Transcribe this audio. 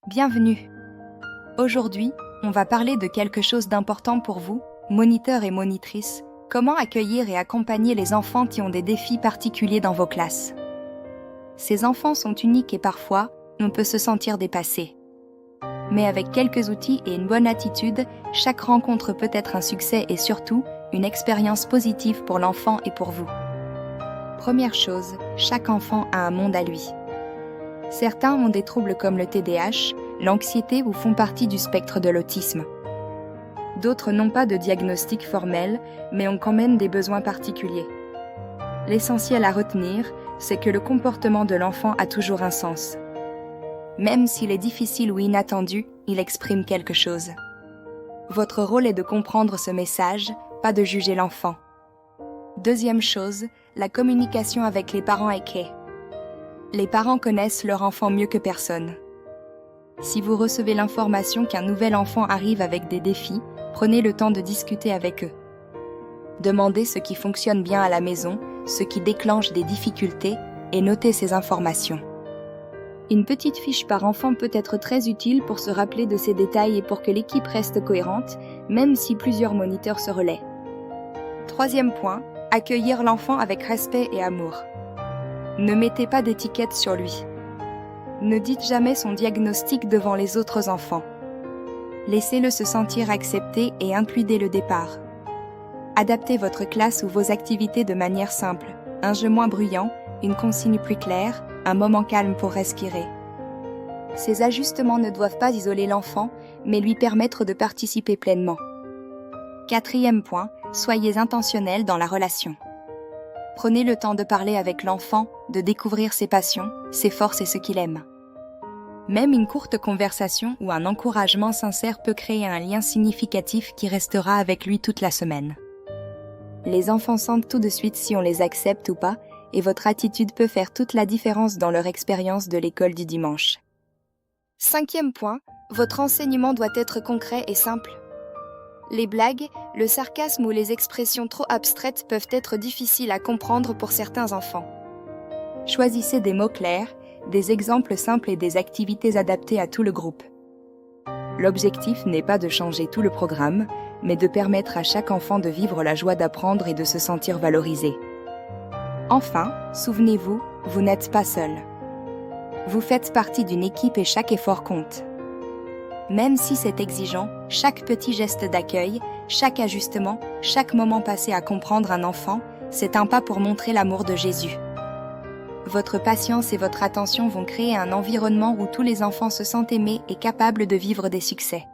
Bienvenue. Aujourd'hui, on va parler de quelque chose d'important pour vous, moniteurs et monitrices, comment accueillir et accompagner les enfants qui ont des défis particuliers dans vos classes. Ces enfants sont uniques et parfois, on peut se sentir dépassé. Mais avec quelques outils et une bonne attitude, chaque rencontre peut être un succès et surtout, une expérience positive pour l'enfant et pour vous. Première chose, chaque enfant a un monde à lui. Certains ont des troubles comme le TDAH, l'anxiété ou font partie du spectre de l'autisme. D'autres n'ont pas de diagnostic formel, mais ont quand même des besoins particuliers. L'essentiel à retenir, c'est que le comportement de l'enfant a toujours un sens. Même s'il est difficile ou inattendu, il exprime quelque chose. Votre rôle est de comprendre ce message, pas de juger l'enfant. Deuxième chose, la communication avec les parents est clé. Les parents connaissent leur enfant mieux que personne. Si vous recevez l'information qu'un nouvel enfant arrive avec des défis, prenez le temps de discuter avec eux. Demandez ce qui fonctionne bien à la maison, ce qui déclenche des difficultés, et notez ces informations. Une petite fiche par enfant peut être très utile pour se rappeler de ces détails et pour que l'équipe reste cohérente, même si plusieurs moniteurs se relaient. Troisième point, accueillir l'enfant avec respect et amour. Ne mettez pas d'étiquette sur lui. Ne dites jamais son diagnostic devant les autres enfants. Laissez-le se sentir accepté et inclus dès le départ. Adaptez votre classe ou vos activités de manière simple, un jeu moins bruyant, une consigne plus claire, un moment calme pour respirer. Ces ajustements ne doivent pas isoler l'enfant, mais lui permettre de participer pleinement. Quatrième point, soyez intentionnel dans la relation. Prenez le temps de parler avec l'enfant, de découvrir ses passions, ses forces et ce qu'il aime. Même une courte conversation ou un encouragement sincère peut créer un lien significatif qui restera avec lui toute la semaine. Les enfants sentent tout de suite si on les accepte ou pas, et votre attitude peut faire toute la différence dans leur expérience de l'école du dimanche. Cinquième point, votre enseignement doit être concret et simple. Les blagues, le sarcasme ou les expressions trop abstraites peuvent être difficiles à comprendre pour certains enfants. Choisissez des mots clairs, des exemples simples et des activités adaptées à tout le groupe. L'objectif n'est pas de changer tout le programme, mais de permettre à chaque enfant de vivre la joie d'apprendre et de se sentir valorisé. Enfin, souvenez-vous, vous n'êtes pas seul. Vous faites partie d'une équipe et chaque effort compte. Même si c'est exigeant, chaque petit geste d'accueil, chaque ajustement, chaque moment passé à comprendre un enfant, c'est un pas pour montrer l'amour de Jésus. Votre patience et votre attention vont créer un environnement où tous les enfants se sentent aimés et capables de vivre des succès.